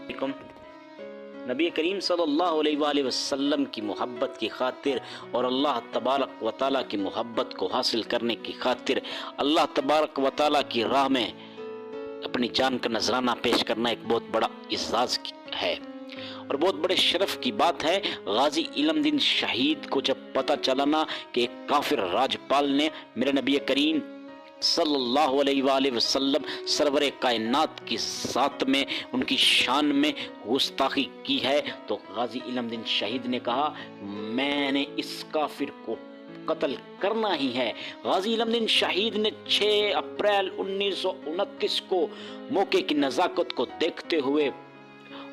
علیکم۔ نبی کریم صلی اللہ علیہ وآلہ وسلم کی محبت کی خاطر اور اللہ تبارک و تعالیٰ کی محبت کو حاصل کرنے کی خاطر اللہ تبارک و تعالیٰ کی راہ میں اپنی جان کا نذرانہ پیش کرنا ایک بہت بڑا اعزاز ہے اور بہت بڑے شرف کی بات ہے۔ غازی علم دین شہید کو جب پتہ چلا نا کہ ایک کافر راجپال نے میرے نبی کریم صلی اللہ علیہ وآلہ وسلم سرور کائنات کی ذات میں ان کی شان میں گستاخی کی ہے، تو غازی علم دین شہید نے کہا میں نے اس کافر کو قتل کرنا ہی ہے۔ غازی علم دین شہید نے 6 اپریل 1929 کو موقع کی نزاکت کو دیکھتے ہوئے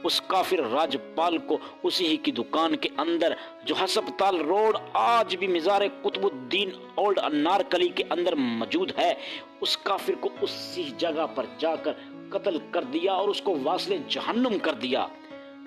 اس کافر راجپال کو اسی ہی کی دکان کے اندر جو ہسپتال روڈ آج بھی مزار قطب الدین اولڈ انارکلی کے اندر موجود ہے، اس کافر کو اسی جگہ پر جا کر قتل کر دیا اور اس کو واصل جہنم کر دیا۔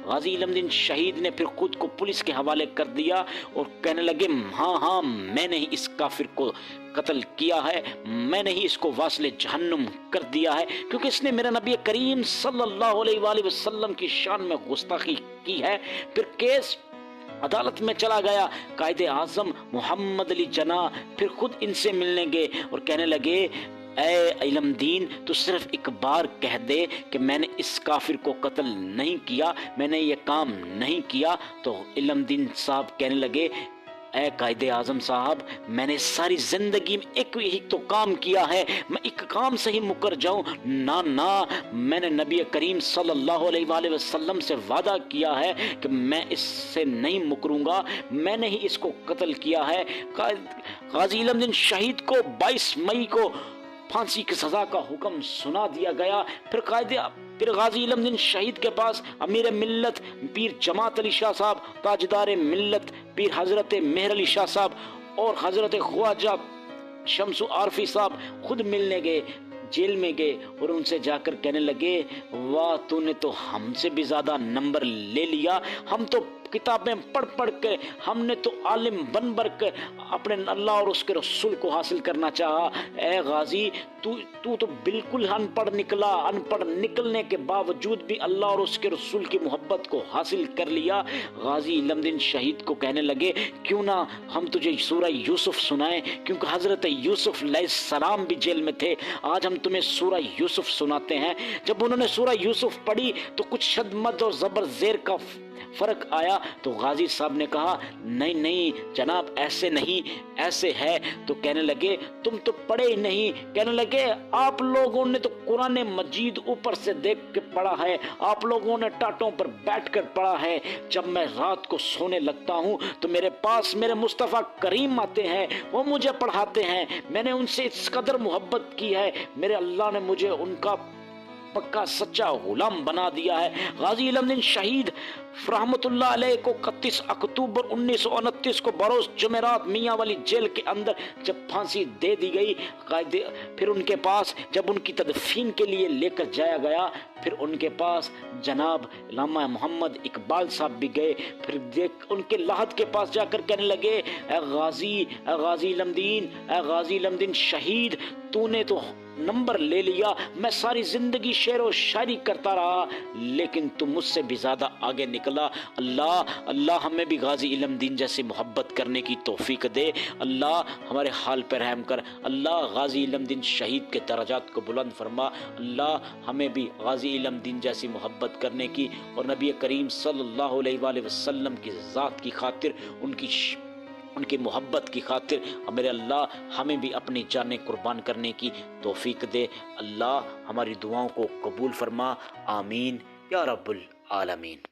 غازی علم دین شہید نے پھر خود کو پولیس کے حوالے کر دیا اور کہنے لگے ہاں میں نے ہی اس کافر کو قتل کیا ہے، میں نے ہی اس کو واصل جہنم کر دیا ہے، کیونکہ اس نے میرے نبی کریم صلی اللہ علیہ وآلہ وسلم کی شان میں گستاخی کی ہے۔ پھر کیس عدالت میں چلا گیا، قائد اعظم محمد علی جناح پھر خود ان سے ملنے گئے اور کہنے لگے اے علم دین تو صرف ایک بار کہہ دے کہ میں نے اس کافر کو قتل نہیں کیا، میں نے یہ کام نہیں کیا۔ تو علم دین صاحب کہنے لگے اے قائد اعظم صاحب میں نے ساری زندگی میں ایک ہی تو کام کیا ہے، میں ایک کام سے ہی مکر جاؤں؟ نہ میں نے نبی کریم صلی اللہ علیہ وآلہ وسلم سے وعدہ کیا ہے کہ میں اس سے نہیں مکروں گا، میں نے ہی اس کو قتل کیا ہے۔ غازی علم دین شہید کو 22 مئی کو پھانسی کی سزا کا حکم سنا دیا گیا۔ پھر غازی علم دین شہید کے پاس امیر ملت پیر جماعت علی شاہ صاحب، تاجدار ملت پیر حضرت مہر علی شاہ صاحب اور حضرت خواجہ شمس عارفی صاحب خود ملنے گئے، جیل میں گئے اور ان سے جا کر کہنے لگے واہ تو نے تو ہم سے بھی زیادہ نمبر لے لیا، ہم تو کتابیں پڑھ کے، ہم نے تو عالم بن کر اپنے اللہ اور اس کے رسول کو حاصل کرنا چاہا۔ اے غازی تو بالکل ان پڑھ نکلنے کے باوجود بھی اللہ اور اس کے رسول کی محبت کو حاصل کر لیا۔ غازی علم دین شہید کو کہنے لگے کیوں نہ ہم تجھے سورہ یوسف سنائیں، کیونکہ حضرت یوسف علیہ السلام بھی جیل میں تھے، آج ہم تمہیں سورہ یوسف سناتے ہیں۔ جب انہوں نے سورہ یوسف پڑھی تو کچھ شد مد اور زبر زیر کا فرق آیا، تو غازی صاحب نے کہا نہیں جناب ایسے نہیں، ایسے ہے۔ تو کہنے لگے تم تو پڑھے ہی نہیں، کہنے لگے آپ لوگوں نے تو قرآن مجید اوپر سے دیکھ کے پڑھا ہے، آپ لوگوں نے ٹاٹوں پر بیٹھ کر پڑھا ہے، جب میں رات کو سونے لگتا ہوں تو میرے پاس میرے مصطفیٰ کریم آتے ہیں، وہ مجھے پڑھاتے ہیں، میں نے ان سے اس قدر محبت کی ہے، میرے اللہ نے مجھے ان کا پکا سچا غلام بنا دیا ہے۔ غازی علم دین شہید رحمت اللہ علیہ کو 31 اکتوبر 1929 کو بروز جمعرات میاں والی جیل کے اندر جب پھانسی دے دی گئی، پھر ان کے پاس جب ان کی تدفین کے لیے لے کر جایا گیا، پھر ان کے پاس جناب علامہ محمد اقبال صاحب بھی گئے، پھر ان کے لحد کے پاس جا کر کہنے لگے اے غازی علم دین شہید تو نے تو نمبر لے لیا، میں ساری زندگی شعر و شاعری کرتا رہا لیکن تم مجھ سے بھی زیادہ آگے نکلا۔ اللہ ہمیں بھی غازی علم دین جیسے محبت کرنے کی توفیق دے، اللہ ہمارے حال پر رحم کر، اللہ غازی علم دین شہید کے درجات کو بلند فرما، اللہ ہمیں بھی غازی علم دین جیسی محبت کرنے کی اور نبی کریم صلی اللہ علیہ وآلہ وسلم کی ذات کی خاطر ان کی محبت کی خاطر میرے اللہ ہمیں بھی اپنی جانیں قربان کرنے کی توفیق دے۔ اللہ ہماری دعاؤں کو قبول فرما، آمین یا رب العالمین۔